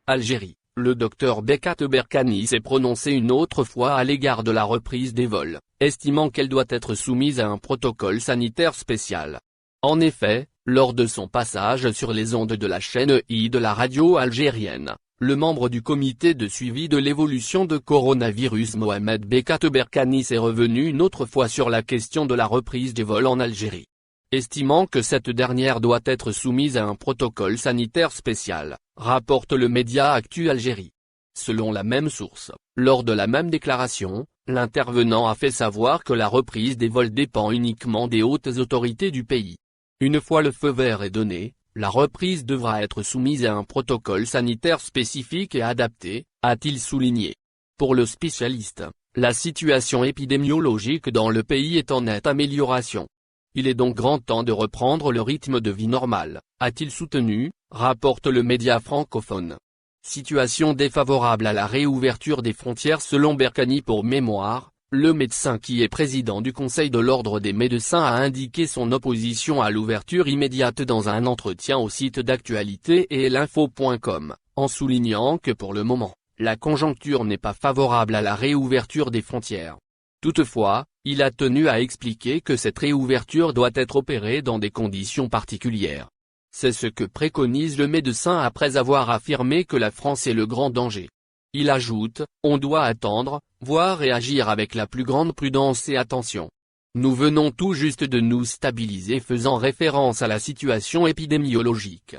Algérie. Le docteur Bekat Berkani s'est prononcé une autre fois à l'égard de la reprise des vols, estimant qu'elle doit être soumise à un protocole sanitaire spécial. En effet, lors de son passage sur les ondes de la chaîne I de la radio algérienne, le membre du comité de suivi de l'évolution de coronavirus Mohamed Bekat Berkani s'est revenu une autre fois sur la question de la reprise des vols en Algérie, estimant que cette dernière doit être soumise à un protocole sanitaire spécial, rapporte le média Actu Algérie. Selon la même source, lors de la même déclaration, l'intervenant a fait savoir que la reprise des vols dépend uniquement des hautes autorités du pays. Une fois le feu vert est donné, la reprise devra être soumise à un protocole sanitaire spécifique et adapté, a-t-il souligné. Pour le spécialiste, la situation épidémiologique dans le pays est en nette amélioration. Il est donc grand temps de reprendre le rythme de vie normal, a-t-il soutenu, rapporte le média francophone. Situation défavorable à la réouverture des frontières selon Berkani. Pour mémoire, le médecin qui est président du Conseil de l'Ordre des médecins a indiqué son opposition à l'ouverture immédiate dans un entretien au site d'actualité et l'info.com, en soulignant que pour le moment, la conjoncture n'est pas favorable à la réouverture des frontières. Toutefois, il a tenu à expliquer que cette réouverture doit être opérée dans des conditions particulières. C'est ce que préconise le médecin après avoir affirmé que la France est le grand danger. Il ajoute, on doit attendre, voir et agir avec la plus grande prudence et attention. Nous venons tout juste de nous stabiliser, faisant référence à la situation épidémiologique.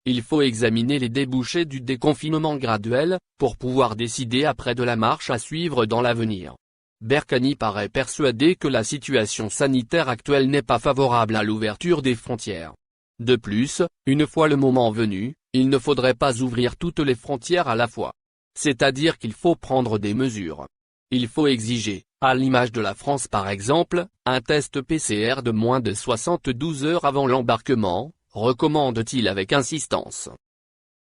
Il faut examiner les débouchés du déconfinement graduel, pour pouvoir décider après de la marche à suivre dans l'avenir. Berkani paraît persuadé que la situation sanitaire actuelle n'est pas favorable à l'ouverture des frontières. De plus, une fois le moment venu, il ne faudrait pas ouvrir toutes les frontières à la fois. C'est-à-dire qu'il faut prendre des mesures. Il faut exiger, à l'image de la France par exemple, un test PCR de moins de 72 heures avant l'embarquement, recommande-t-il avec insistance.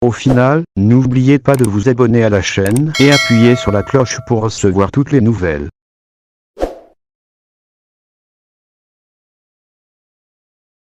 Au final, n'oubliez pas de vous abonner à la chaîne et appuyer sur la cloche pour recevoir toutes les nouvelles.